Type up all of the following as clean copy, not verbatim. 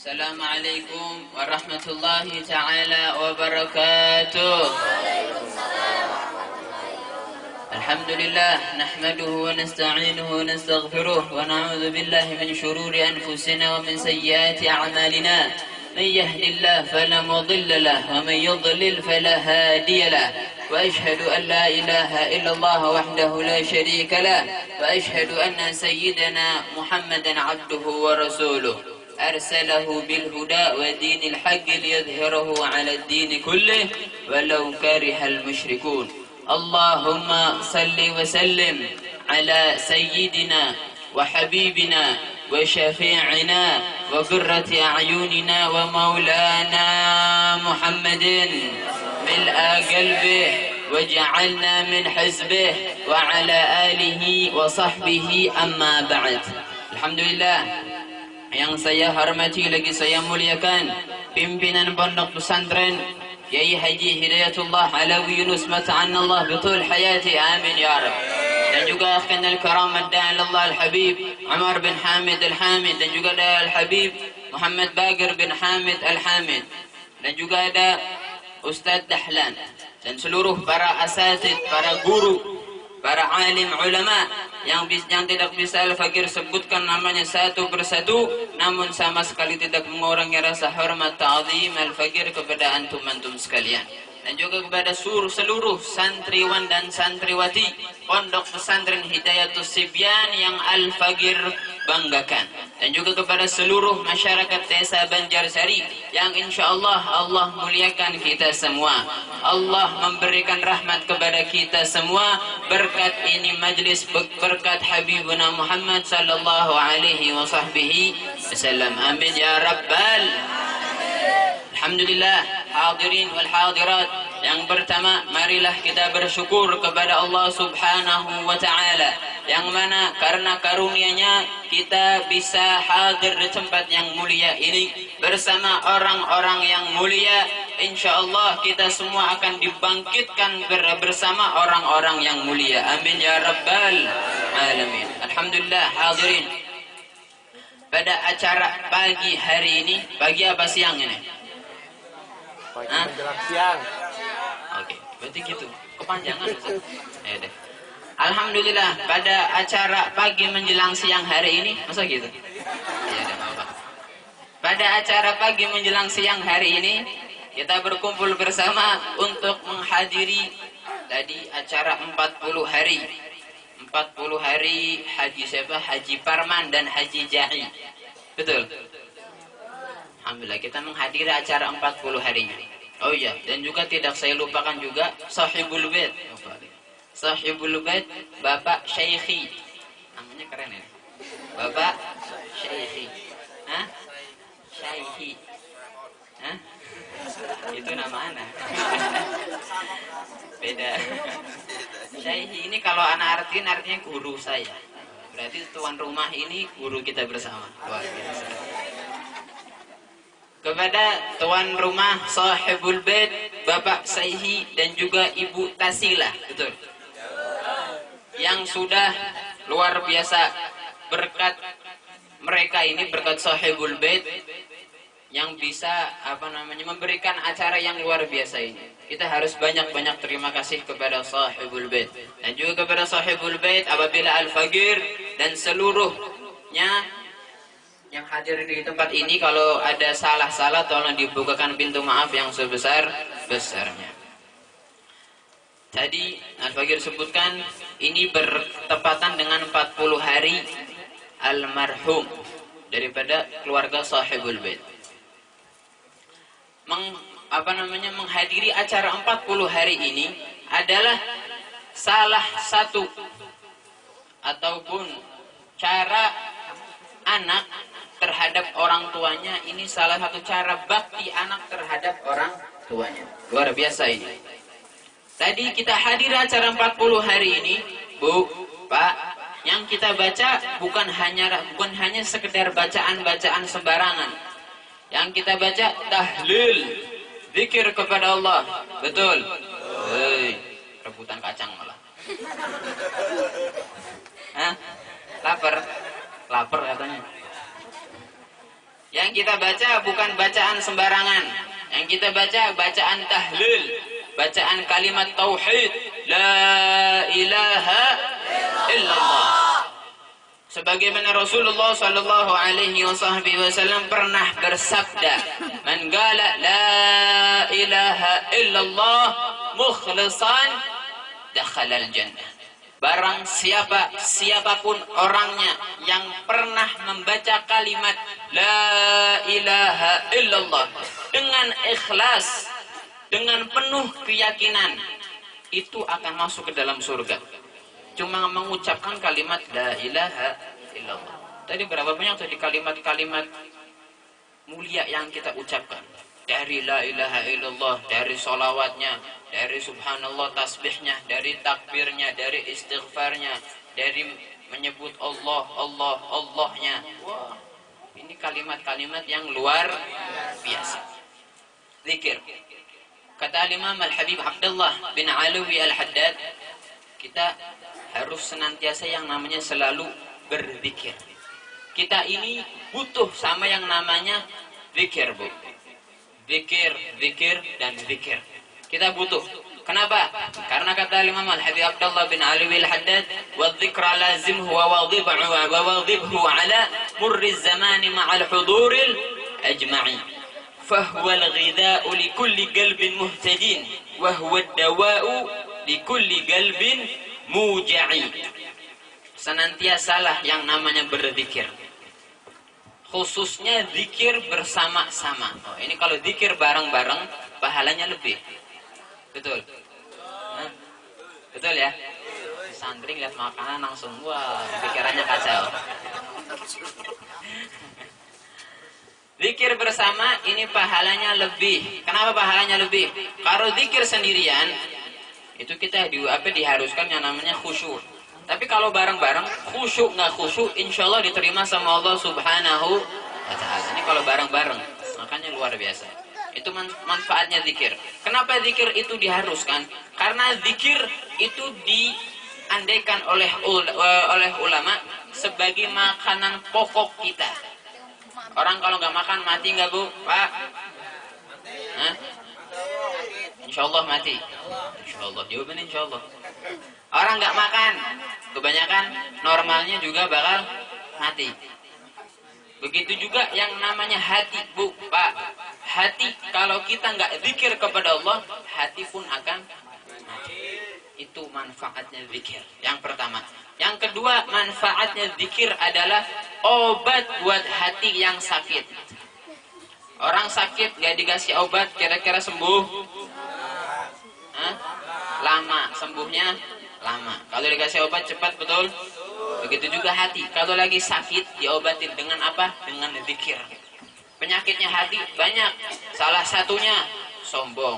Assalamualaikum warahmatullahi ta'ala wabarakatuh. Alhamdulillah, nahmaduhu wa nasta'inuhu wa nastaghfiruh wa na'udzu billahi min shururi anfusina wa min sayyiati a'malina. Man yahdihillahu fala mudilla lahu wa man yudlil fala hadiya lahu. Wa ashhadu an la ilaha illallah wahdahu la sharika lahu wa ashhadu anna sayyidana Muhammadan 'abduhu wa rasuluh. أرسله بالهدى ودين الحق ليظهره على الدين كله ولو كره المشركون. اللهم صل وسلم على سيدنا وحبيبنا وشفيعنا وقرة أعيننا ومولانا محمد ملء قلبه وجعلنا من حزبه وعلى آله وصحبه أما بعد. Alhamdulillah, yang saya hormati lagi saya muliakan pimpinan Pondok Pesantren Yai Haji Hidayatullah Alawi Yunus mata'anallah betul hayati, amin ya Rab. Dan juga akhkan al-karam ad-da'i Allah al-habib Umar bin Hamid al-Hamid, dan juga ada al-habib Muhammad Bagir bin Hamid al-Hamid, dan juga ada Ustadz Dahlan, dan seluruh para asatid, para guru, para alim ulama yang tidak bisa Al-Fakir sebutkan namanya satu persatu, namun sama sekali tidak mengurangi rasa hormat ta'zim Al-Fakir kepada antum-antum sekalian, dan juga kepada seluruh santriwan dan santriwati Pondok Pesantren Hidayatus Sibyan yang Al-Fakir banggakan, dan juga kepada seluruh masyarakat desa Banjarsari yang insyaallah Allah muliakan kita semua. Allah memberikan rahmat kepada kita semua berkat ini majlis, berkat Habibuna Muhammad sallallahu alaihi wasallam. Amin ya rabbal. Alhamdulillah, hadirin wal hadirat. Yang pertama, marilah kita bersyukur kepada Allah Subhanahu wa taala, yang mana karena karunia-Nya kita bisa hadir di tempat yang mulia ini bersama orang-orang yang mulia. Insyaallah kita semua akan dibangkitkan bersama orang-orang yang mulia. Amin ya rabbal alamin. Alhamdulillah, hadirin. Pada acara pagi hari ini, pagi apa siang ini? Pagi menjelang siang. Oke, berarti gitu. Kepanjangan. Ya deh. Alhamdulillah, pada acara pagi menjelang siang hari ini, masa gitu? Ya deh, apa. Pada acara pagi menjelang siang hari ini, kita berkumpul bersama untuk menghadiri tadi acara 40 hari. 40 hari Haji siapa? Haji Parman dan Haji Jahi. Betul? Alhamdulillah, kita menghadiri acara 40 harinya. Oh iya, dan juga tidak saya lupakan juga Sahibul Bait. Sahibul Bait Bapak Syekhi. Namanya keren ya. Bapak Syekhi. Hah? Syekhi. Hah? Itu nama anak. Beda. Syekhi ini kalau anak artinya guru saya. Berarti tuan rumah ini guru kita bersama. Luar biasa. Kepada tuan rumah Sahibul Bait Bapak Syekhi dan juga Ibu Tasila, betul, yang sudah luar biasa berkat mereka ini, berkat Sahibul Bait yang bisa memberikan acara yang luar biasa ini. Kita harus banyak-banyak terima kasih kepada Sahibul Bait, dan juga kepada Sahibul Bait apabila Al-Fakir dan seluruhnya yang hadir di tempat ini, kalau ada salah-salah tolong dibukakan pintu maaf yang sebesar-besarnya. Tadi Al-Fakir sebutkan ini bertepatan dengan 40 hari almarhum daripada keluarga Sahibul Bait. Menghadiri acara 40 hari ini adalah salah satu ataupun cara anak terhadap orang tuanya. Ini salah satu cara bakti anak terhadap orang tuanya. Luar biasa ini. Tadi kita hadir acara 40 hari ini, Bu, Pak, yang kita baca bukan hanya sekedar bacaan-bacaan sembarangan. Yang kita baca tahlil, zikir kepada Allah. Betul? Hei, rebutan kacang malah. Hah? Lapar katanya. Yang kita baca bukan bacaan sembarangan. Yang kita baca bacaan tahlil, bacaan kalimat tauhid, la ilaha illallah. Sebagaimana Rasulullah sallallahu alaihi wasallam pernah bersabda, "Man qala la ilaha illallah mukhlishan dakhala al-jannah." Barang siapapun orangnya yang pernah membaca kalimat la ilaha illallah dengan ikhlas, dengan penuh keyakinan, itu akan masuk ke dalam surga. Cuma mengucapkan kalimat la ilaha illallah. Tadi berapa banyak tadi kalimat-kalimat mulia yang kita ucapkan? Dari la ilaha illallah, dari sholawatnya, dari subhanallah tasbihnya, dari takbirnya, dari istighfarnya, dari menyebut Allah, Allahnya. Wah, ini kalimat-kalimat yang luar biasa. Zikir. Kata Imam Al-Habib Abdullah bin Alawi Al-Haddad, kita harus senantiasa yang namanya selalu berzikir. Kita ini butuh sama yang namanya zikir, Bu. Zikir, zikir, dan zikir. Kita butuh. Kenapa? Karena kata Imam Al-Habib Abdullah bin Alawi Al-Haddad, wa dzikra lazimhu wa wadhibhu ala murri zamani ma'al huduril ajma'i. Fahuwa al-ghidha'u li kulli qalbin muhtadin wa huwa ad-dawa'u li kulli qalbin muja'i. Senantiasalah yang namanya berzikir. Khususnya zikir bersama-sama. Oh, ini kalau zikir bareng-bareng pahalanya lebih. Betul. Nah, betul ya? Santri lihat makanan langsung wah, pikirannya kacau. Zikir bersama ini pahalanya lebih. Kenapa pahalanya lebih? Kalau zikir sendirian itu kita diharuskan yang namanya khusyuk. Tapi kalau bareng-bareng, khusyuk nggak khusyuk, insya Allah diterima sama Allah Subhanahu wa Ta'ala. Ini kalau bareng-bareng, makanya luar biasa. Itu manfaatnya zikir. Kenapa zikir itu diharuskan? Karena zikir itu diandaikan oleh ulama sebagai makanan pokok kita. Orang kalau nggak makan mati nggak, Bu? Pak? Hah? Insya Allah mati. Insya Allah, jawabannya insya Allah. Orang nggak makan, kebanyakan normalnya juga bakal mati. Begitu juga yang namanya hati, Bu, Pak. Hati kalau kita nggak zikir kepada Allah, hati pun akan mati. Itu manfaatnya zikir. Yang pertama. Yang kedua, manfaatnya zikir adalah obat buat hati yang sakit. Orang sakit nggak dikasih obat, kira-kira sembuh? Hah? Lama sembuhnya. Lama. Kalau dikasih obat cepat, betul? Begitu juga hati. Kalau lagi sakit diobatin dengan apa? Dengan zikir. Penyakitnya hati banyak. Salah satunya sombong,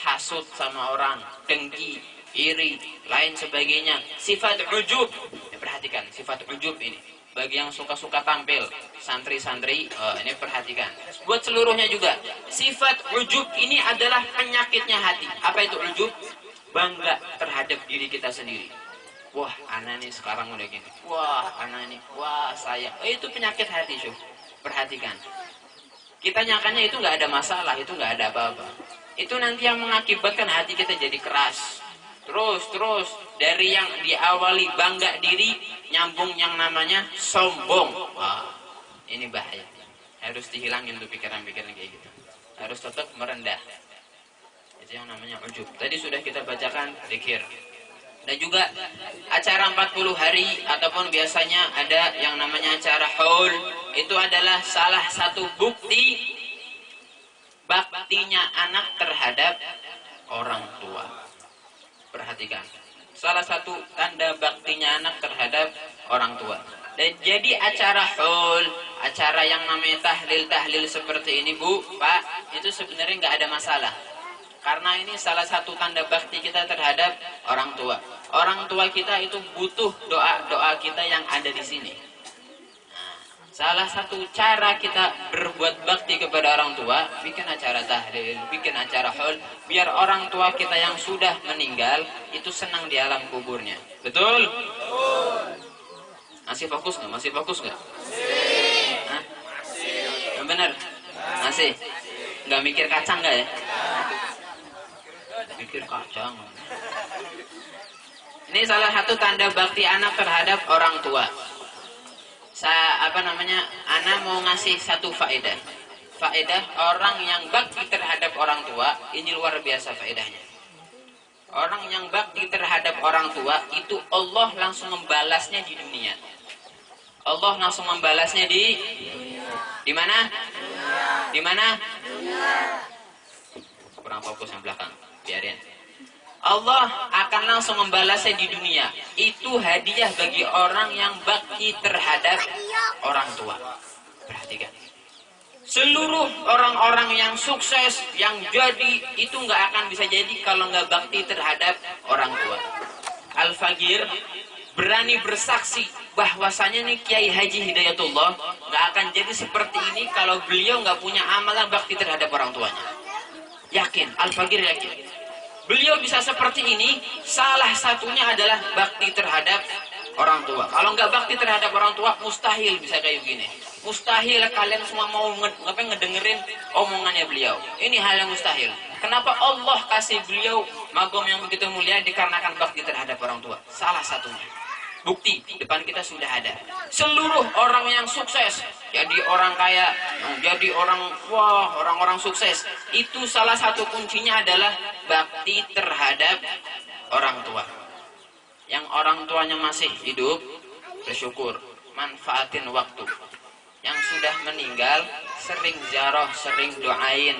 hasut sama orang, dengki, iri, lain sebagainya. Sifat ujub. Perhatikan sifat ujub ini. Bagi yang suka-suka tampil, santri-santri, ini perhatikan. Buat seluruhnya juga. Sifat ujub ini adalah penyakitnya hati. Apa itu ujub? Bangga terhadap diri kita sendiri. Wah, anak ini sekarang udah gini. Wah, anak ini. Wah, saya. Itu penyakit hati, Syuf. Perhatikan. Kita nyangkanya itu nggak ada masalah, itu nggak ada apa-apa. Itu nanti yang mengakibatkan hati kita jadi keras. Terus dari yang diawali bangga diri, nyambung yang namanya sombong. Wah, ini bahaya. Harus dihilangin tuh pikiran-pikiran kayak gitu. Harus tetap merendah. Itu yang namanya ujub. Tadi sudah kita bacakan zikir. Dan juga acara 40 hari ataupun biasanya ada yang namanya acara haul. Itu adalah salah satu bukti baktinya anak terhadap orang tua. Perhatikan. Salah satu tanda baktinya anak terhadap orang tua. Dan jadi acara haul, acara yang namanya tahlil seperti ini, Bu, Pak, itu sebenarnya nggak ada masalah. Karena ini salah satu tanda bakti kita terhadap orang tua. Orang tua kita itu butuh doa-doa kita yang ada di sini. Nah, salah satu cara kita berbuat bakti kepada orang tua, bikin acara tahlil, bikin acara haul, biar orang tua kita yang sudah meninggal itu senang di alam kuburnya. Betul? Masih fokus nggak? Masih fokus nggak? Bener? Masih? Nggak mikir kacang nggak ya? Mikir kacang. Ini salah satu tanda bakti anak terhadap orang tua. Anak mau ngasih satu faedah. Faedah orang yang bakti terhadap orang tua, ini luar biasa faedahnya. Orang yang bakti terhadap orang tua, itu Allah langsung membalasnya di dunia. Allah langsung membalasnya di mana? Di mana? Kurang fokus yang belakang, biarin. Allah akan langsung membalasnya di dunia. Itu hadiah bagi orang yang bakti terhadap orang tua. Perhatikan. Seluruh orang-orang yang sukses, yang jadi, itu nggak akan bisa jadi kalau nggak bakti terhadap orang tua. Al-Fagir berani bersaksi bahwasanya nih Kiai Haji Hidayatullah nggak akan jadi seperti ini kalau beliau nggak punya amalan bakti terhadap orang tuanya. Yakin, Al-Fagir yakin. Beliau bisa seperti ini, salah satunya adalah bakti terhadap orang tua. Kalau nggak bakti terhadap orang tua, mustahil bisa kayak gini. Mustahil kalian semua mau ngedengerin omongannya beliau. Ini hal yang mustahil. Kenapa Allah kasih beliau magom yang begitu mulia? Dikarenakan bakti terhadap orang tua. Salah satunya. Bukti depan kita sudah ada. Seluruh orang yang sukses, jadi orang kaya, jadi orang-orang sukses, itu salah satu kuncinya adalah bakti terhadap orang tua. Yang orang tuanya masih hidup, bersyukur, manfaatin waktu. Yang sudah meninggal, sering ziarah, sering doain,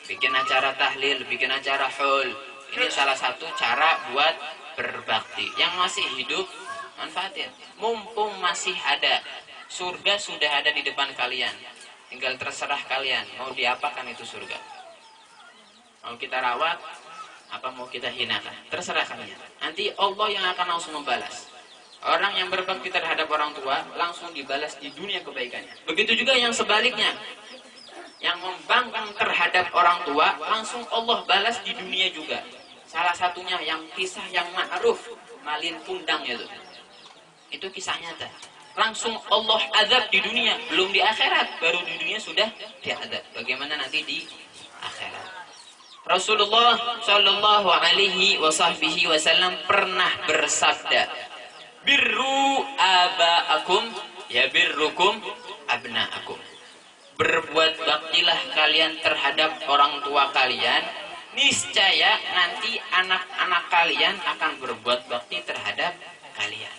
bikin acara tahlil, bikin acara haul. Ini salah satu cara buat berbakti. Yang masih hidup, manfaatin. Mumpung masih ada, surga sudah ada di depan kalian. Tinggal terserah kalian mau diapakan itu surga. Mau kita rawat, apa mau kita hinakan, terserah kalian. Nanti Allah yang akan langsung membalas. Orang yang berbakti terhadap orang tua langsung dibalas di dunia kebaikannya. Begitu juga yang sebaliknya, yang membangkang terhadap orang tua langsung Allah balas di dunia juga. Salah satunya yang kisah yang ma'ruf, malin pundang itu kisah nyata. Langsung Allah azab di dunia, belum di akhirat, baru di dunia sudah diazab. Bagaimana nanti di akhirat? Rasulullah Shallallahu Alaihi Wasallam pernah bersabda, birru abaakum ya birrukum abnaakum. Berbuat baktilah kalian terhadap orang tua kalian, niscaya nanti anak-anak kalian akan berbuat bakti terhadap kalian.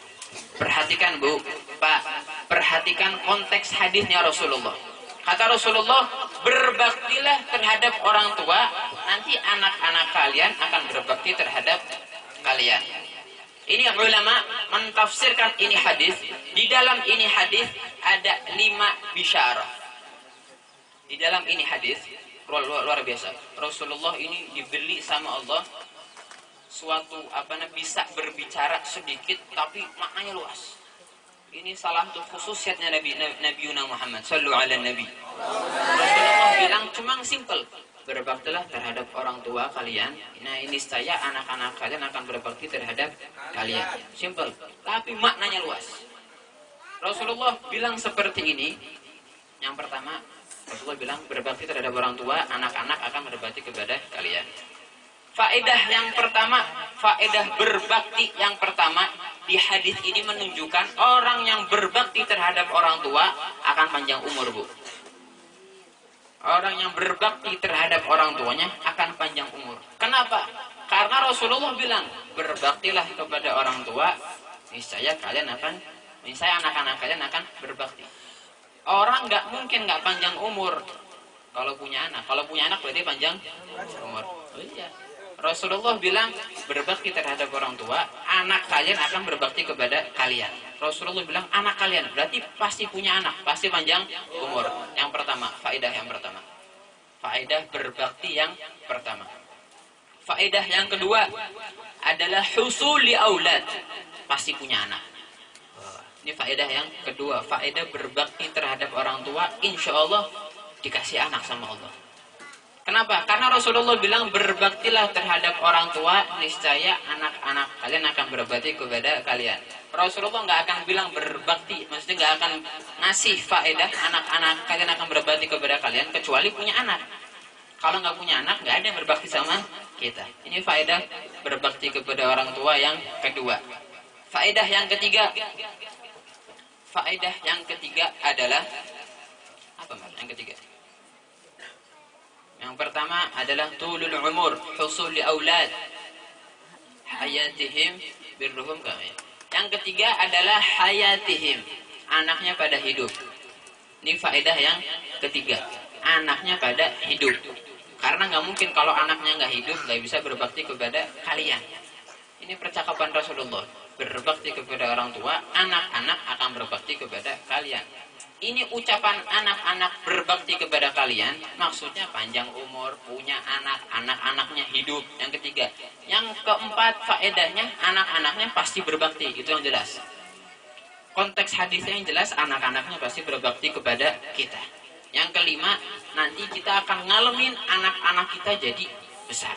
Perhatikan Bu, Pak, perhatikan konteks hadisnya Rasulullah. Kata Rasulullah, berbaktilah terhadap orang tua, nanti anak-anak kalian akan berbakti terhadap kalian. Ini ulama mentafsirkan ini hadis. Di dalam ini hadis ada 5 bisyarah. Di dalam ini hadis luar biasa. Rasulullah ini dibeli sama Allah suatu bisa berbicara sedikit tapi maknanya luas. Ini salah satu khususiyatnya Nabi Muhammad sallallahu alaihi nabi. Rasulullah bilang cuma simple, berbaktilah terhadap orang tua kalian. Nah, ini saya anak-anak kalian akan berbakti terhadap kalian. Simple, tapi maknanya luas. Rasulullah bilang seperti ini. Yang pertama, Rasulullah bilang berbakti terhadap orang tua, anak-anak akan berbakti kepada kalian. Faedah yang pertama, faedah berbakti yang pertama di hadis ini menunjukkan orang yang berbakti terhadap orang tua akan panjang umur, Bu. Orang yang berbakti terhadap orang tuanya akan panjang umur. Kenapa? Karena Rasulullah bilang, berbaktilah kepada orang tua, niscaya anak-anak kalian akan berbakti. Orang nggak mungkin nggak panjang umur kalau punya anak. Kalau punya anak berarti panjang umur. Oh iya. Rasulullah bilang berbakti terhadap orang tua, anak kalian akan berbakti kepada kalian. Rasulullah bilang anak kalian, berarti pasti punya anak, pasti panjang umur. Yang pertama, faedah yang pertama. Faedah berbakti yang pertama. Faedah yang kedua adalah husuli aulad, pasti punya anak. Ini faedah yang kedua, faedah berbakti terhadap orang tua, insya Allah dikasih anak sama Allah. Kenapa? Karena Rasulullah bilang berbaktilah terhadap orang tua, niscaya anak-anak kalian akan berbakti kepada kalian. Rasulullah nggak akan bilang berbakti, maksudnya nggak akan ngasih faedah anak-anak kalian akan berbakti kepada kalian kecuali punya anak. Kalau nggak punya anak, nggak ada yang berbakti sama kita. Ini faedah berbakti kepada orang tua yang kedua. Faedah yang ketiga adalah apa Mas? Yang ketiga. Yang pertama adalah tulul umur, husul li aulad, hayatihim birruhum kami. Yang ketiga adalah hayatihim, anaknya pada hidup. Ini faedah yang ketiga, anaknya pada hidup. Karena nggak mungkin kalau anaknya nggak hidup, nggak bisa berbakti kepada kalian. Ini percakapan Rasulullah, berbakti kepada orang tua, anak-anak akan berbakti kepada kalian. Ini ucapan anak-anak berbakti kepada kalian, maksudnya panjang umur, punya anak, anak-anaknya hidup. Yang ketiga. Yang keempat faedahnya, anak-anaknya pasti berbakti, itu yang jelas. Konteks hadisnya yang jelas, anak-anaknya pasti berbakti kepada kita. Yang kelima, nanti kita akan ngalamin anak-anak kita jadi besar.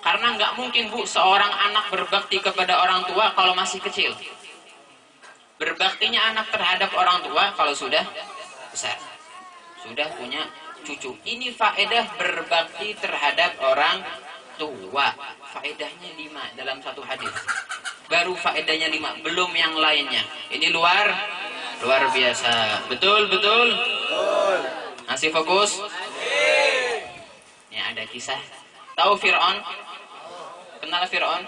Karena nggak mungkin Bu, seorang anak berbakti kepada orang tua kalau masih kecil. Berbaktinya anak terhadap orang tua kalau sudah besar, sudah punya cucu. Ini faedah berbakti terhadap orang tua. Faedahnya 5 dalam satu hadis. Baru faedahnya 5, belum yang lainnya. Ini luar biasa. Betul. Masih fokus? Ya, ada kisah. Tahu Fir'aun? Kenal Fir'aun?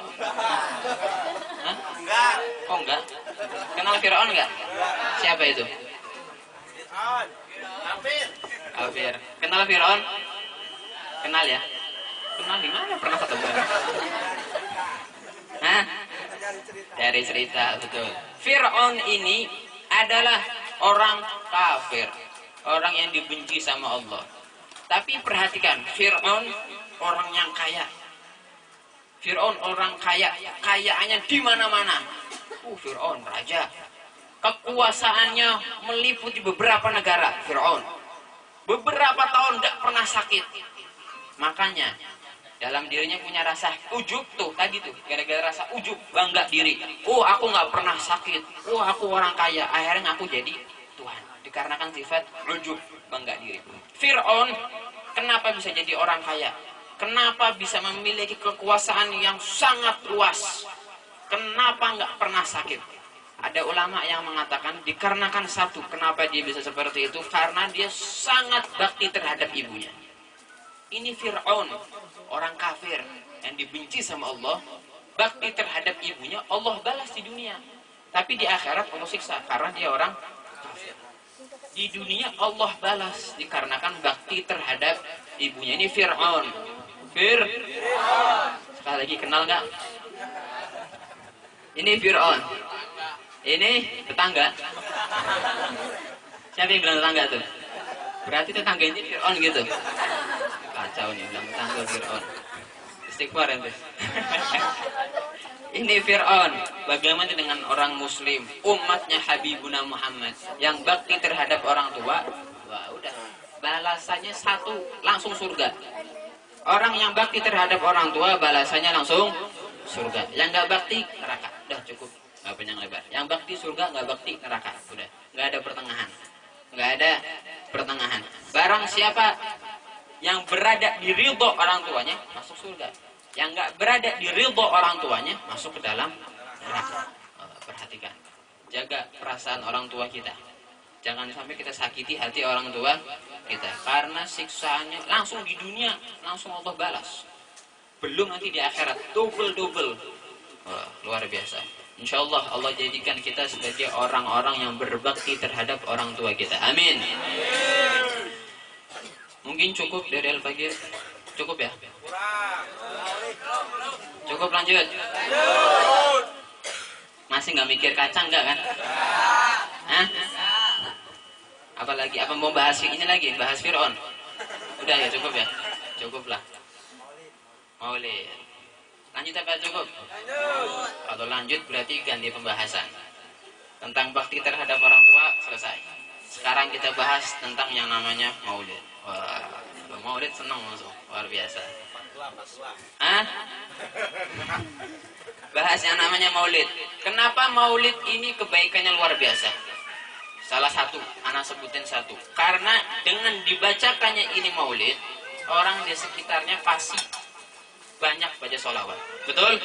Hah? Enggak. Oh enggak? Kenal Fir'aun enggak? Siapa itu? Kafir. Kenal Fir'aun? Kenal ya? Kenal di mana? Pernah ketemu? Hah? Dari cerita, betul. Fir'aun ini adalah orang kafir, orang yang dibenci sama Allah. Tapi perhatikan, Fir'aun orang yang kaya. Fir'aun orang kaya, kayaannya di mana-mana. Fir'aun raja. Kekuasaannya meliputi beberapa negara. Fir'aun beberapa tahun tidak pernah sakit. Makanya dalam dirinya punya rasa ujub tuh tadi tuh, gara-gara rasa ujub, bangga diri. Aku nggak pernah sakit. Aku orang kaya. Akhirnya aku jadi Tuhan. Dikarenakan sifat ujub, bangga diri. Fir'aun kenapa bisa jadi orang kaya? Kenapa bisa memiliki kekuasaan yang sangat luas? Kenapa nggak pernah sakit? Ada ulama yang mengatakan dikarenakan satu, kenapa dia bisa seperti itu? Karena dia sangat bakti terhadap ibunya. Ini Fir'aun, orang kafir yang dibenci sama Allah, bakti terhadap ibunya, Allah balas di dunia. Tapi di akhirat Allah siksa karena dia orang kafir. Di dunia Allah balas dikarenakan bakti terhadap ibunya. Ini Fir'aun. Sekali lagi, kenal nggak? Ini Fir'aun. Ini tetangga. Siapa yang bilang tetangga tuh? Berarti tetangga ini Fir'aun gitu. Kacau nih bilang tetangga Fir'aun. Istighfar ente. Ini Fir'aun. Bagaimana dengan orang muslim, umatnya Habibuna Muhammad yang bakti terhadap orang tua? Wah, udah. Balasannya satu, langsung surga. Orang yang bakti terhadap orang tua balasannya langsung surga. Yang nggak bakti neraka. Udah cukup, nggak panjang lebar. Yang bakti surga, nggak bakti neraka. Udah, nggak ada pertengahan. Nggak ada pertengahan. Barang siapa yang berada di ridho orang tuanya masuk surga. Yang nggak berada di ridho orang tuanya masuk ke dalam neraka. Perhatikan, jaga perasaan orang tua kita. Jangan sampai kita sakiti hati orang tua kita. Karena siksaannya langsung di dunia, langsung Allah balas. Belum nanti di akhirat, double. Wah, luar biasa. Insya Allah Allah jadikan kita sebagai orang-orang yang berbakti terhadap orang tua kita. Amin. Mungkin cukup dari Al-Fagir. Cukup ya? Cukup lanjut. Masih nggak mikir kacang nggak kan? Hah? Apalagi? Apa mau bahas ini lagi? Bahas Fir'aun? Udah ya, cukup ya? Cukup lah. Maulid. Lanjut apa cukup? Kalau lanjut berarti ganti pembahasan. Tentang bakti terhadap orang tua selesai. Sekarang kita bahas tentang yang namanya maulid. Wah, maulid senang langsung, luar biasa. Hah? Bahas yang namanya maulid. Kenapa maulid ini kebaikannya luar biasa? Salah satu, anak sebutin satu. Karena dengan dibacakannya ini maulid, orang di sekitarnya pasti banyak baca sholawat. Betul?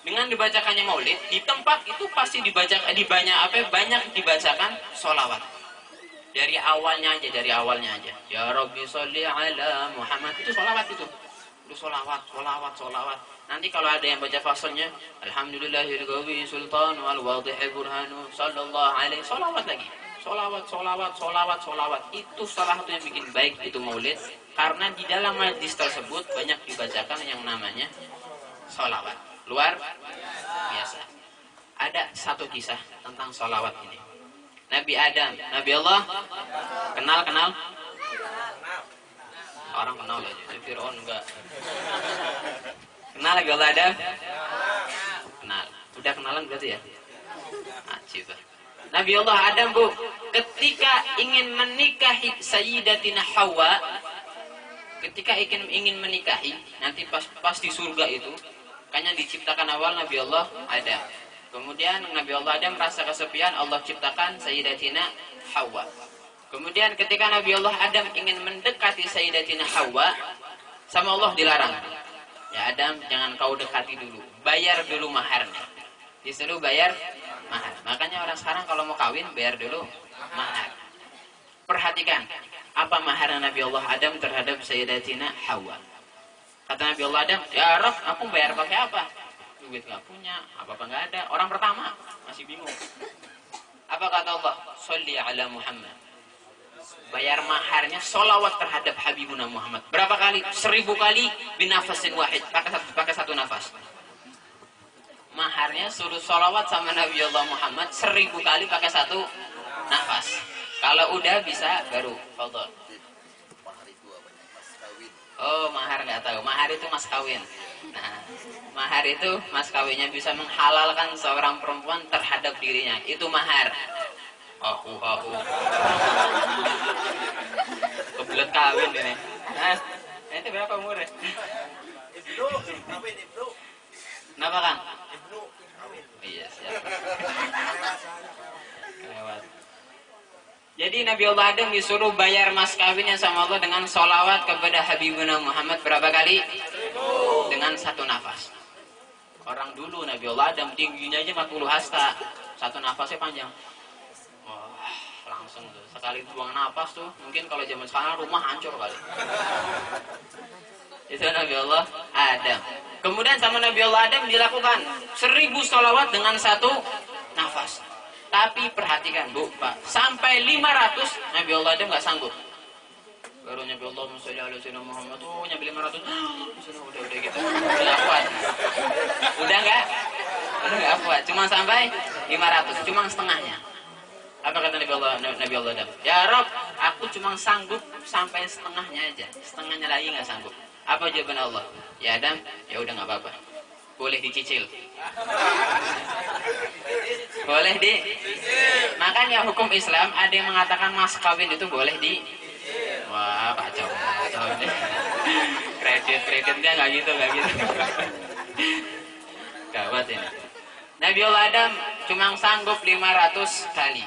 Dengan dibacakannya maulid, di tempat itu pasti banyak dibacakan sholawat. Dari awalnya aja. Ya Rabbi sholli ala Muhammad. Itu sholawat itu. Itu sholawat. Nanti kalau ada yang baca fasalnya, Alhamdulillahil qawi sultan wal wadhi'i burhanu sallallahu alaihi, sholawat lagi. Sholawat. Itu salah satu yang bikin baik itu maulid. Karena di dalam majlis tersebut banyak dibacakan yang namanya sholawat. Luar biasa. Ada satu kisah tentang sholawat ini. Nabi Adam, Nabi Allah, kenal? Orang kenal aja, Fir'aun enggak. Kenal Nabi Allah Adam? Kenal. Udah kenalan berarti ya? Ajib. Nabi Allah Adam, Bu, ketika ingin menikahi Sayyidatina Hawa, ketika ingin menikahi, nanti pas di surga itu, makanya diciptakan awal Nabi Allah Adam. Kemudian Nabi Allah Adam merasa kesepian, Allah ciptakan Sayyidatina Hawa. Kemudian ketika Nabi Allah Adam ingin mendekati Sayyidatina Hawa, sama Allah dilarang. Ya Adam, jangan kau dekati dulu. Bayar dulu maharnya. Disuruh bayar mahar. Makanya orang sekarang kalau mau kawin, bayar dulu mahar. Perhatikan, apa mahar Nabi Allah Adam terhadap Sayyidatina Hawa. Kata Nabi Allah Adam, ya Rabb, aku bayar pakai apa? Duit gak punya, apa-apa gak ada. Orang pertama masih bingung. Apa kata Allah? Sholli ala Muhammad. Bayar maharnya sholawat terhadap Habibuna Muhammad. Berapa kali? 1000 kali binafasin wahid. Pakai satu nafas. Maharnya suruh sholawat sama Nabi Allah Muhammad 1000 kali pakai satu nafas. Kalau udah bisa baru. Fadhol. Oh, mahar nggak tahu. Mahar itu mas kawin. Nah, mahar itu mas kawinnya bisa menghalalkan seorang perempuan terhadap dirinya. Itu mahar. Aku. Kebelet kawin ini. Nah, itu berapa umurnya? Ibnu, kawin Ibnu. Kenapa Kang? Ibnu, kawin. Iya, siap. Lewat. Jadi Nabi Allah Adam disuruh bayar mas kawinnya sama Allah dengan sholawat kepada Habibuna Muhammad berapa kali? 1000. Dengan satu nafas. Orang dulu Nabi Allah Adam tingginya aja 40 hasta. Satu nafasnya panjang. Wah, langsung tuh. Sekali buang nafas tuh, mungkin kalau zaman sekarang rumah hancur kali. Itu Nabi Allah Adam. Kemudian sama Nabi Allah Adam dilakukan 1000 sholawat dengan satu nafas. Tapi perhatikan Bu, Pak, sampai 500 Nabi Allah Adam nggak sanggup. Baru Nabi Allah Muhammad, oh nyampe 500, udah gitu, udah nggak kuat. Udah nggak kuat, cuma sampai 500, cuma setengahnya. Apa kata Nabi Allah Adam? Ya Rob, aku cuma sanggup sampai setengahnya aja, setengahnya lagi nggak sanggup. Apa jawaban Allah? Ya Adam, ya udah nggak apa-apa, boleh dicicil. Boleh di. Makanya hukum Islam ada yang mengatakan mas kawin itu boleh di. Wah, kacau. Kreditnya nggak gitu. Gawat ini. Nabi Allah Adam cuma sanggup 500 kali.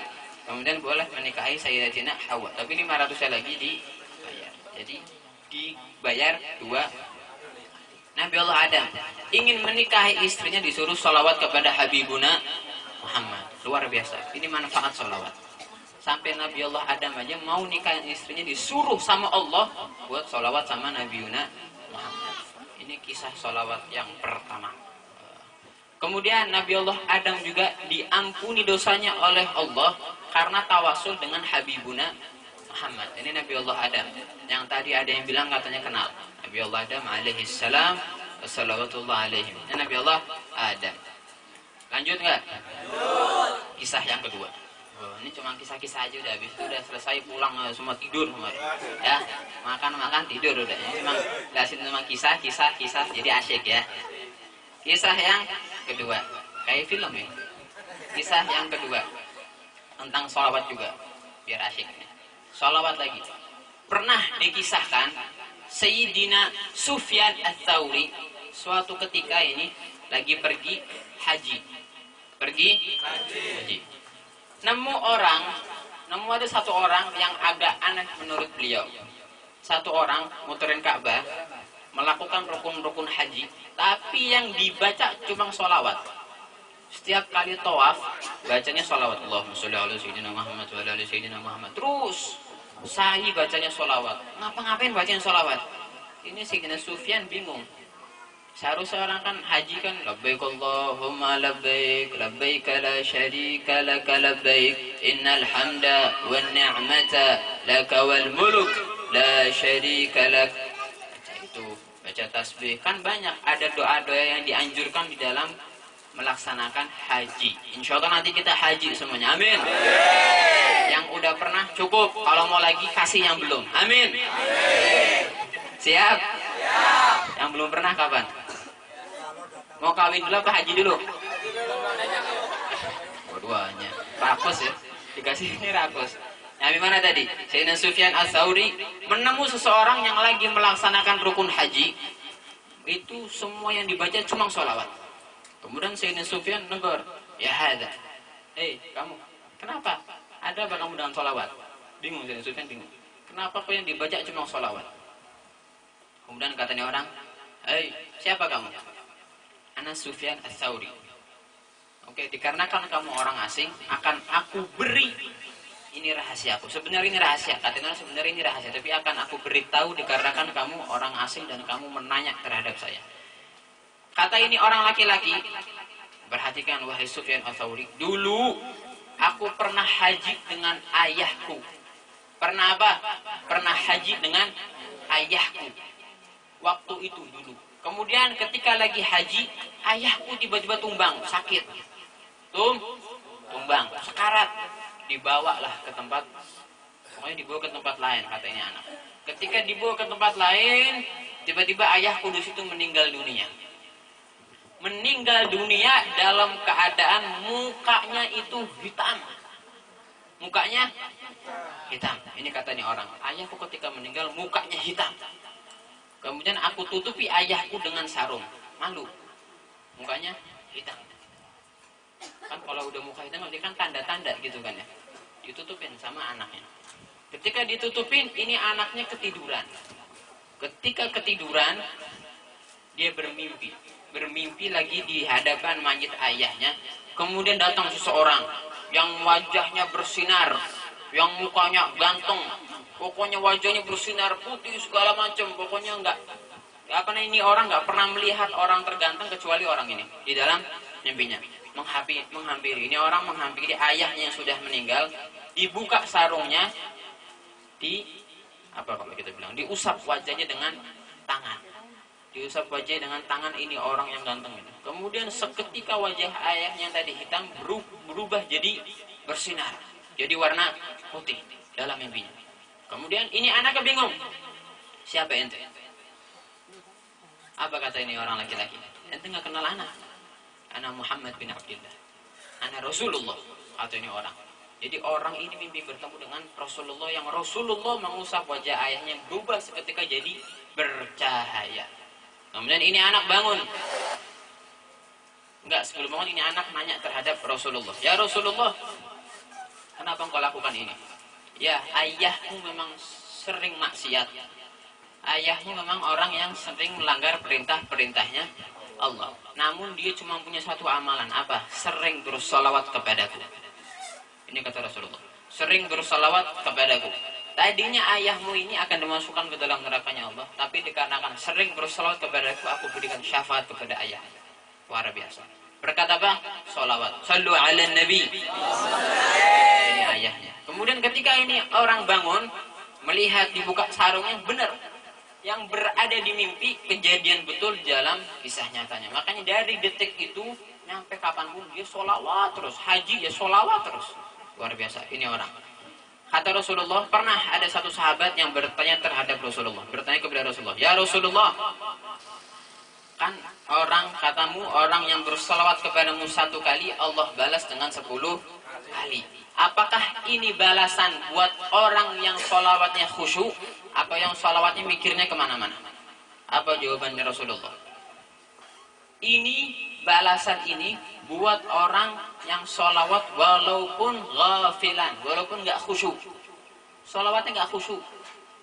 Kemudian boleh menikahi Sayyidatina Hawa. Tapi 500 lagi dibayar. Jadi dibayar 2. Nabi Allah Adam ingin menikahi istrinya disuruh sholawat kepada Habibuna Muhammad. Luar biasa. Ini manfaat sholawat. Sampai Nabi Allah Adam aja mau nikahin istrinya disuruh sama Allah buat sholawat sama Nabiuna Muhammad. Ini kisah sholawat yang pertama. Kemudian Nabi Allah Adam juga diampuni dosanya oleh Allah karena tawasul dengan Habibuna Muhammad. Ini Nabi Allah Adam. Yang tadi ada yang bilang katanya kenal. Nabi Allah Adam alaihissalam wassalawatullah alaihim. Ini Nabi Allah Adam. Lanjut nggak? Kisah yang kedua. Oh, ini cuma kisah-kisah aja udah habis itu udah selesai pulang semua tidur semua. Ya, makan tidur udah. Ini memang kasih cuma kisah jadi asyik ya. Kisah yang kedua. Kayak film ya. Kisah yang kedua. tentang sholawat juga, biar asyik. Sholawat lagi. Pernah dikisahkan Sayyidina Sufyan Ats-Tsauri suatu ketika ini lagi pergi haji. Haji. Nemu ada satu orang yang agak aneh menurut beliau. Satu orang muterin Ka'bah, melakukan rukun-rukun haji, tapi yang dibaca cuma sholawat. Setiap kali tawaf, bacanya sholawat. Allahumma sholli ala sayyidina Muhammad wa ala ali sayyidina Muhammad. Terus sa'i bacanya sholawat. Ngapa-ngapain bacanya sholawat? Ini Sayyidina Sufyan bingung. Seharusnya orang kan haji kan labbaik Allahumma labbaik labbaik la syarika laka labbaik innal hamda wan ni'mata laka wal mulk la syarika lak. Baca itu, baca tasbih. Kan banyak ada doa-doa yang dianjurkan di dalam melaksanakan haji. Insya Allah nanti kita haji semuanya. Amin. Yang udah pernah cukup. Kalau mau lagi kasih yang belum. Amin. Siap? Yang belum pernah kapan? Mau kawin dulu apa haji dulu? Dua-duanya. Rakus ya. Dikasih ini rakus. Yang mana tadi? Sayyidina Sufyan Ats-Tsauri menemu seseorang yang lagi melaksanakan rukun haji. Itu semua yang dibaca cuma sholawat. Kemudian Sayyidina Sufyan negor, ya hada. Kamu, kenapa? Ada apa kamu dengan sholawat? Bingung Sayyidina Sufyan bingung. Kenapa kau yang dibaca cuma sholawat? Kemudian katanya orang, siapa kamu? Ana Sufyan Ats-Tsauri. Oke, dikarenakan kamu orang asing, akan aku beri. Ini rahasiaku. Sebenarnya ini rahasia. Katanya sebenarnya ini rahasia, tapi akan aku beritahu dikarenakan kamu orang asing dan kamu menanya terhadap saya. Kata ini orang laki-laki, perhatikan wahai Sufyan Ats-Tsauri, dulu aku pernah haji dengan ayahku. Pernah apa? Pernah haji dengan ayahku. Waktu itu dulu. Kemudian ketika lagi haji, ayahku tiba-tiba tumbang, sakit. Tumbang, sekarat. Dibawalah ke tempat, pokoknya dibawa ke tempat lain, katanya anak. Ketika dibawa ke tempat lain, tiba-tiba ayahku di situ meninggal dunia. Meninggal dunia dalam keadaan mukanya itu hitam. Mukanya hitam. Ini katanya orang. Ayahku ketika meninggal mukanya hitam. Kemudian aku tutupi ayahku dengan sarung. Malu. Mukanya hitam. Kan kalau udah muka hitam berarti kan tanda-tanda gitu kan ya. Ditutupin sama anaknya. Ketika ditutupin, ini anaknya ketiduran. Ketika ketiduran, dia bermimpi. Bermimpi lagi di hadapan mayit ayahnya. Kemudian datang seseorang yang wajahnya bersinar, yang mukanya ganteng, pokoknya wajahnya bersinar putih segala macam. Pokoknya enggak, karena ini orang nggak pernah melihat orang terganteng kecuali orang ini di dalam mimpinya. Menghampiri. Ini orang menghampiri ayahnya yang sudah meninggal. Dibuka sarungnya, diusap wajahnya dengan tangan. Diusap wajahnya dengan tangan ini orang yang ganteng ini. Kemudian seketika wajah ayah yang tadi hitam berubah jadi bersinar. Jadi warna putih dalam mimpinya. Kemudian ini anaknya bingung. Siapa ente? Apa kata ini orang laki-laki? Ente nggak kenal anak. Ana Muhammad bin Abdullah. Ana Rasulullah. Kata ini orang. Jadi orang ini mimpi bertemu dengan Rasulullah yang Rasulullah mengusap wajah ayahnya berubah seketika jadi bercahaya. Kemudian ini anak bangun. Enggak, sebelum bangun ini anak nanya terhadap Rasulullah. Ya Rasulullah, kenapa engkau lakukan ini? Ya, ayahmu memang sering maksiat. Ayahmu memang orang yang sering melanggar perintah-perintahnya Allah. Namun dia cuma punya satu amalan. Apa? Sering bersolawat kepadaku. Ini kata Rasulullah. Sering bersolawat kepadaku. Tadinya ayahmu ini akan dimasukkan ke dalam nerakanya Allah. Tapi dikarenakan sering bersolawat kepadaku, aku berikan syafaat kepada ayahnya. Luar biasa. Berkata apa? Solawat. Sallu ala nabi. Ini ayahnya. Kemudian ketika ini orang bangun, melihat dibuka sarungnya, benar. Yang berada di mimpi, kejadian betul dalam kisah nyatanya. Makanya dari detik itu, sampai kapanpun dia solawat terus. Haji ya solawat terus. Luar biasa, ini orang. Kata Rasulullah, pernah ada satu sahabat yang bertanya terhadap Rasulullah. Bertanya kepada Rasulullah, ya Rasulullah, kan orang katamu, orang yang bersalawat kepadamu satu kali, Allah balas dengan 10 kali. Apakah ini balasan buat orang yang sholawatnya khusyuk atau yang sholawatnya mikirnya kemana-mana? Apa jawabannya Rasulullah? Ini balasan ini buat orang yang sholawat walaupun ghafilan, walaupun nggak khusyuk. Sholawatnya nggak khusyuk,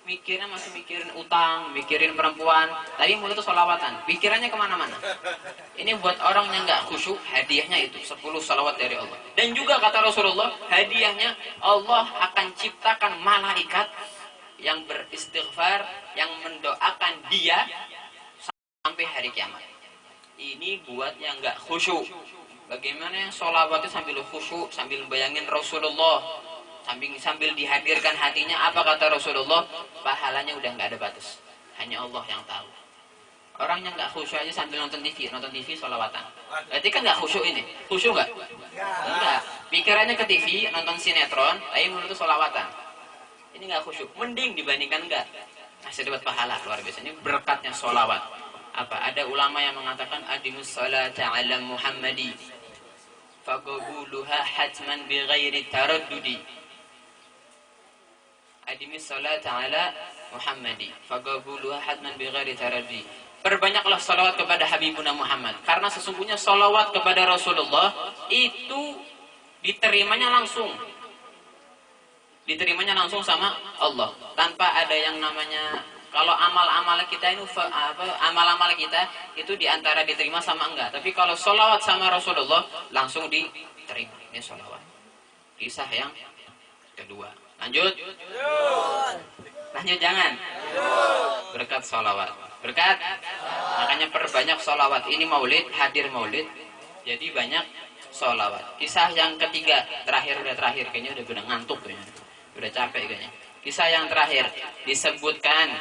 mikirnya masih mikirin utang, mikirin perempuan, tapi mulut itu sholawatan, pikirannya kemana-mana. Ini buat orang yang nggak khusyuk, hadiahnya itu 10 sholawat dari Allah. Dan juga kata Rasulullah, hadiahnya Allah akan ciptakan malaikat yang beristighfar, yang mendoakan dia sampai hari kiamat. Ini buat yang nggak khusyuk. Bagaimana yang sholawat itu sambil khusyuk, sambil bayangin Rasulullah, sambil dihadirkan hatinya, apa kata Rasulullah? Pahalanya udah nggak ada batas, hanya Allah yang tahu. Orang yang nggak khusyuk aja sambil nonton TV sholawatan, berarti kan nggak khusyuk ini. Khusyuk nggak? Enggak. Pikirannya ke TV, nonton sinetron, tapi mulut itu sholawatan. Ini nggak khusyuk. Mending dibandingkan nggak, masih dapat pahala luar biasa. Ini berkatnya sholawat. Apa? Ada ulama yang mengatakan adimus salata ala Muhammadi faqabuluha hatman bighairi taraddudi. Adimis salat ala Muhammadi faqabuluha hatman bighairi taraddudi. Perbanyaklah salawat kepada Habibuna Muhammad, karena sesungguhnya salawat kepada Rasulullah itu diterimanya langsung sama Allah, tanpa ada yang namanya, kalau amal-amal kita itu amal-amal kita itu diantara diterima sama enggak. Tapi kalau salawat sama Rasulullah langsung diterima. Ini salawat. Kisah yang kedua. Lanjut jangan. Berkat salawat. Berkat. Makanya perbanyak salawat. Ini maulid, hadir maulid. Jadi banyak salawat. Kisah yang ketiga, terakhir. Kayaknya udah ngantuk kayaknya. Udah capek kayaknya. Kisah yang terakhir disebutkan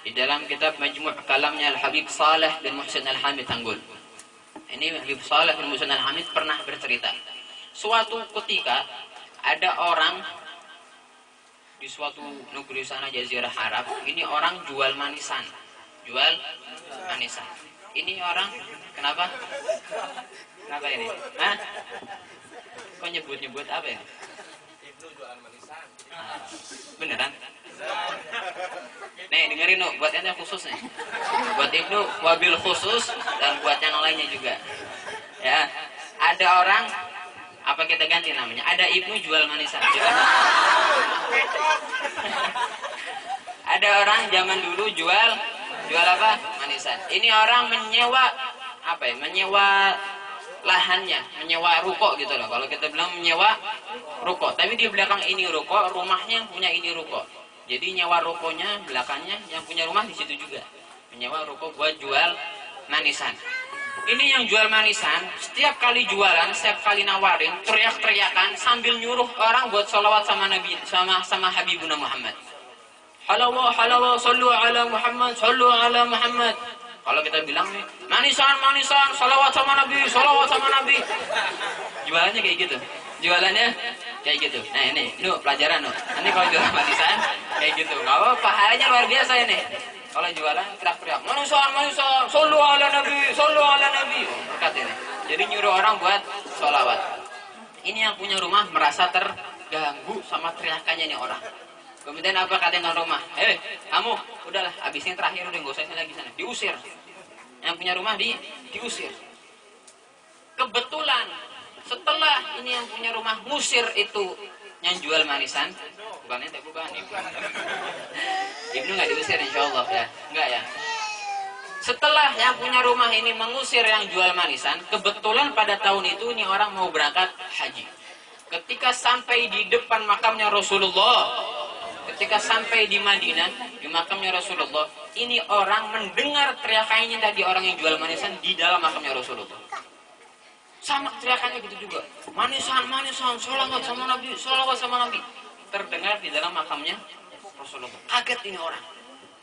di dalam kitab Majmu' Kalamnya Al-Habib Saleh bin Muhsin Al-Hamid Tanggul. Ini Habib Saleh bin Muhsin Al-Hamid pernah bercerita. Suatu ketika ada orang di suatu negeri sana Jazirah Arab. Ini orang jual manisan. Ini orang kenapa? Kenapa ini? Hah? Kok nyebut apa ini? Ibnu jualan manisan. Beneran? Nih dengerin no, buat ente khusus nih. Buat Ibnu wabil khusus dan buat yang lainnya juga. Ya, ada orang, apa kita ganti namanya? Ada Ibnu jual manisan. Ada orang zaman dulu jual apa? Manisan. Ini orang menyewa menyewa lahannya, menyewa ruko gitu loh. Kalau kita bilang menyewa ruko, tapi di belakang ini ruko, rumahnya punya ini ruko. Jadi nyewa rukonya, belakangnya yang punya rumah di situ juga. Menyewa ruko buat jual manisan. Ini yang jual manisan, setiap kali jualan, setiap kali nawarin, teriak-teriakan sambil nyuruh orang buat sholawat sama Nabi, sama Habibuna Muhammad. Halawa, sallu ala Muhammad, sallu ala Muhammad. Kalau kita bilang nih, manisan, sholawat sama Nabi. Jualannya kayak gitu. Nah ini, pelajaran. Nanti kalau jualan manisan, kayak gitu. Kalau pahalanya luar biasa ini. Kalau jualan teriak-teriak, manisan, sallu ala Nabi. Berkat ini. Jadi nyuruh orang buat sholawat. Ini yang punya rumah merasa terganggu sama teriakannya nih orang. Kemudian apa kata yang rumah? Kamu, udahlah, habis ini terakhir udah nggak usah lagi sana. Diusir. Yang punya rumah diusir. Kebetulan setelah ini yang punya rumah ngusir itu yang jual manisan, bukan Ibnu nggak diusir insyaallah ya, enggak ya. Setelah yang punya rumah ini mengusir yang jual manisan, kebetulan pada tahun itu ini orang mau berangkat haji. Ketika sampai di depan makamnya Rasulullah, ketika sampai di Madinah, di makamnya Rasulullah, ini orang mendengar teriakannya tadi orang yang jual manisan di dalam makamnya Rasulullah. Sama teriakannya gitu juga. Manisan, sholawat sama Nabi. Terdengar di dalam makamnya Rasulullah. Kaget ini orang.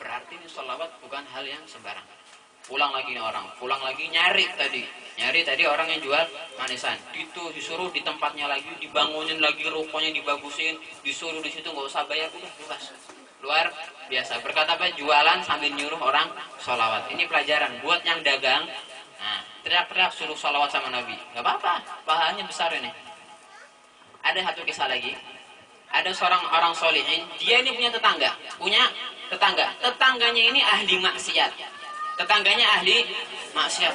Berarti ini sholawat bukan hal yang sembarangan. Pulang lagi nih orang. Pulang lagi nyari tadi orang yang jual manisan. Itu disuruh di tempatnya lagi, dibangunin lagi rukonya, dibagusin, disuruh di situ nggak usah bayar, udah bebas. Luar biasa. Berkata apa? Jualan sambil nyuruh orang sholawat. Ini pelajaran buat yang dagang. Nah, teriak-teriak suruh sholawat sama Nabi. Gak apa-apa, pahalanya besar ini. Ada satu kisah lagi. Ada seorang orang solihin, dia ini punya tetangga. Tetangganya ini ahli maksiat.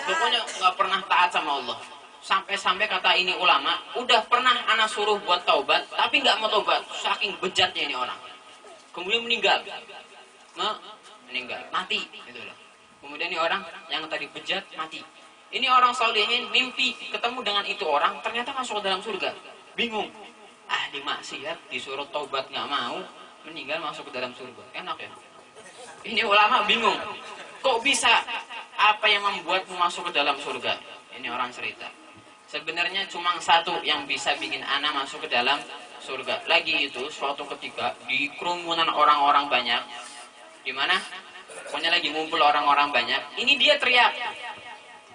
Pokoknya nggak pernah taat sama Allah. Sampai-sampai kata ini ulama, udah pernah anak suruh buat taubat, tapi nggak mau taubat. Saking bejatnya ini orang. Kemudian meninggal, mati. Gitu loh. Kemudian ini orang yang tadi bejat mati. Ini orang solihin mimpi ketemu dengan itu orang, ternyata masuk ke dalam surga. Bingung. Ahli maksiat disuruh taubat nggak mau, meninggal masuk ke dalam surga. Enak ya? Ini ulama bingung. Kok bisa? Apa yang membuatmu masuk ke dalam surga? Ini orang cerita. Sebenarnya cuma satu yang bisa bikin anak masuk ke dalam surga. Lagi itu suatu ketika di kerumunan orang-orang banyak. Di mana? Pokoknya lagi ngumpul orang-orang banyak. Ini dia teriak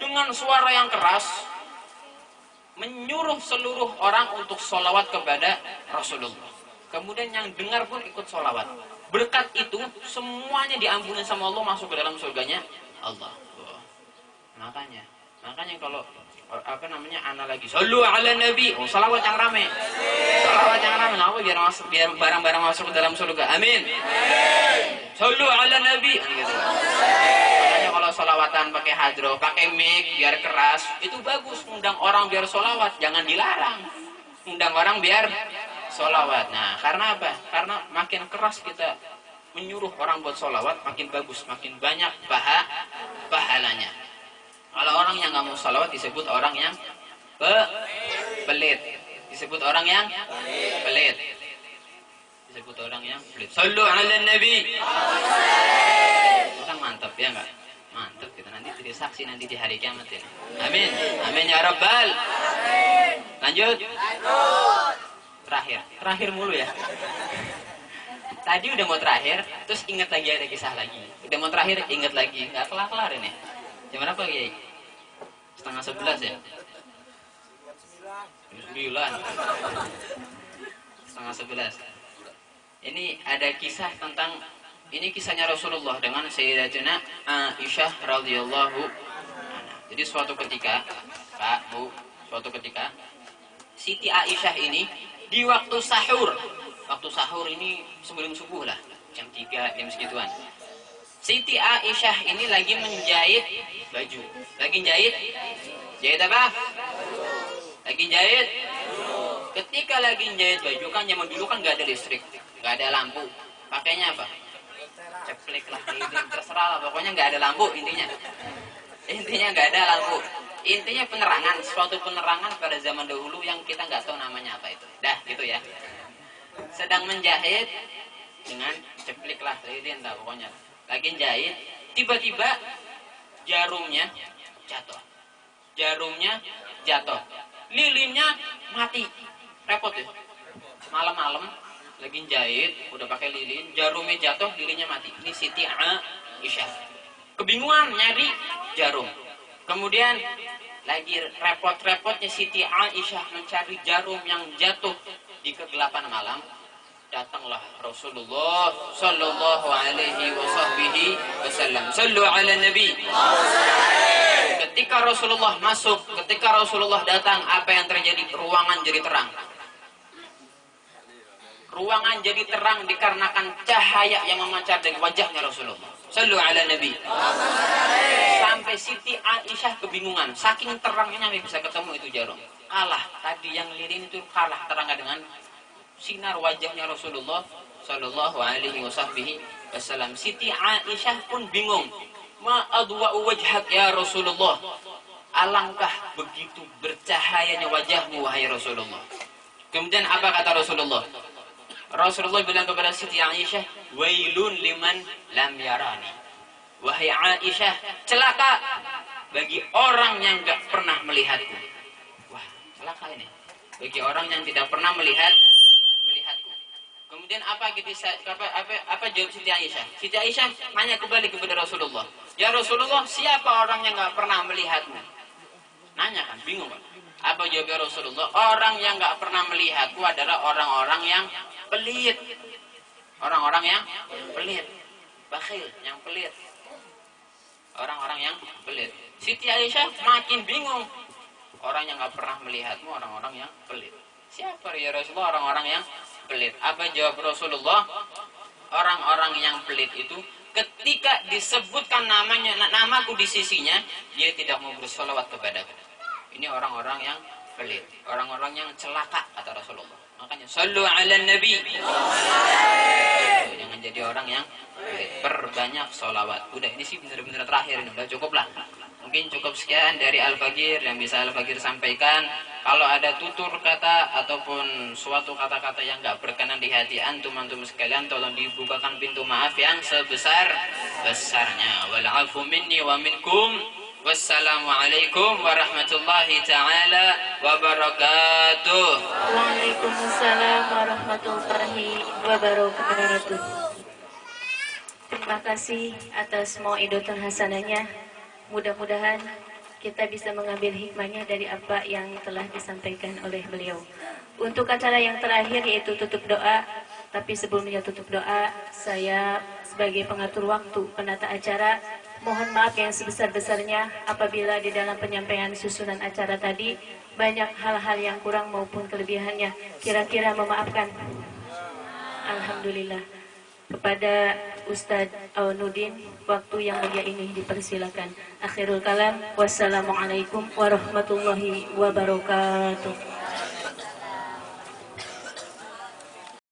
dengan suara yang keras, menyuruh seluruh orang untuk sholawat kepada Rasulullah. Kemudian yang dengar pun ikut sholawat. Berkat itu semuanya diampuni sama Allah, masuk ke dalam surganya Allah. Makanya kalau anak lagi sallu ala nabi, sholawat yang rame. Biar barang-barang masuk ke dalam surga. Amin. Sallu ala nabi. Gitu. Kalau sholawatan pakai hadro, pakai mic biar keras, itu bagus. Undang orang biar sholawat, jangan dilarang. Undang orang biar sholawat. Nah, karena apa? Karena makin keras kita menyuruh orang buat sholawat, makin bagus, makin banyak pahalanya. Kalau orang yang nggak mau sholawat disebut orang yang pelit. Disebut orang yang pelit. Sallu ala nabi. Kan mantap ya enggak? Mantap, kita nanti jadi saksi nanti di hari kiamat ini. Amin. Amin ya rabbal. Lanjut. Terakhir mulu ya. Tadi udah mau terakhir, terus ingat lagi ada kisah lagi. Udah mau terakhir, ingat lagi. Nggak kelar ini. Jam berapa Kiai? 10:30 ya? 9. 10:30. Ini ada kisah tentang, ini kisahnya Rasulullah dengan Sayyidatina Aisyah radhiyallahu anha. Jadi suatu ketika, Pak, Bu, Siti Aisyah ini di waktu sahur ini sebelum subuh lah, jam 3, jam segituan. Siti Aisyah ini lagi menjahit baju. Jahit apa? Lagi jahit. Ketika lagi jahit baju, kan zaman dulu kan nggak ada listrik, nggak ada lampu. Pakainya apa? Ceplek lah, terserah lah. Pokoknya nggak ada lampu intinya. Nggak ada lampu. Intinya penerangan, suatu penerangan pada zaman dahulu yang kita nggak tahu namanya apa itu. Dah gitu ya. Sedang menjahit dengan ceplek lah, lilin lah pokoknya. Lagi jahit, tiba-tiba jarumnya jatuh. Lilinnya mati. Repot ya. Malam-malam lagi jahit, udah pakai lilin, jarumnya jatuh, lilinnya mati. Ini Siti Aisyah. Kebingungan nyari jarum. Kemudian lagi repot-repotnya Siti Aisyah mencari jarum yang jatuh di kegelapan malam. Datanglah Rasulullah sallallahu alaihi wasallam. Sallu ala nabi. Ketika Rasulullah masuk, ketika Rasulullah datang, apa yang terjadi? Ruangan jadi terang. Ruangan jadi terang dikarenakan cahaya yang memancar dari wajahnya Rasulullah. Sallu ala nabi. Sampai Siti Aisyah kebingungan, saking terangnya nggak bisa ketemu itu jarum. Kalah, tadi yang lilin itu kalah terangnya dengan sinar wajahnya Rasulullah sallallahu alaihi wasallam. Siti Aisyah pun bingung. Ma adwa'u wajhak ya Rasulullah. Alangkah begitu bercahayanya wajahmu wahai Rasulullah. Kemudian apa kata Rasulullah? Rasulullah bilang kepada Siti Aisyah, wailun liman lam yarani. Wahai Aisyah, celaka bagi orang yang enggak pernah melihatku. Wah, celaka ini. Bagi orang yang tidak pernah melihatku. Kemudian apa jawab Siti Aisyah? Siti Aisyah nanya kembali kepada Rasulullah. Ya Rasulullah, siapa orang yang enggak pernah melihatmu? Nanya kan, bingung kan? Apa jawab Rasulullah? Orang yang enggak pernah melihatku adalah orang-orang yang pelit. Orang-orang yang pelit. Bakhil, yang pelit. Orang-orang yang pelit. Siti Aisyah makin bingung. Orang yang enggak pernah melihatmu, orang-orang yang pelit. Siapa ya Rasulullah orang-orang yang pelit? Apa jawab Rasulullah? Orang-orang yang pelit itu ketika disebutkan namanya, namaku di sisinya, dia tidak mau bersolawat kepadaku. Ini orang-orang yang pelit, orang-orang yang celaka kata Rasulullah. Makanya sallu ala nabi. Jangan jadi orang yang pelit. Perbanyak solawat. Udah ini sih benar-benar terakhir ini. Udah cukup lah. Mungkin cukup sekian dari Al-Fagir yang bisa Al-Fagir sampaikan. Kalau ada tutur kata ataupun suatu kata-kata yang gak berkenan di hati antum sekalian, tolong dibukakan pintu maaf yang sebesar-besarnya. Wal'afu minni wa minkum. Wassalamualaikum warahmatullahi ta'ala wabarakatuh. Waalaikumsalam warahmatullahi wabarakatuh. Terima kasih atas mau'idotul hasanahnya. Mudah-mudahan kita bisa mengambil hikmahnya dari apa yang telah disampaikan oleh beliau. Untuk acara yang terakhir yaitu tutup doa, tapi sebelumnya tutup doa, saya sebagai pengatur waktu, penata acara, mohon maaf yang sebesar-besarnya apabila di dalam penyampaian susunan acara tadi banyak hal-hal yang kurang maupun kelebihannya. Kira-kira memaafkan. Alhamdulillah. Kepada Ustadz Aunuddin, waktu yang mulia ini dipersilakan. Akhirul kalam, wassalamualaikum warahmatullahi wabarakatuh.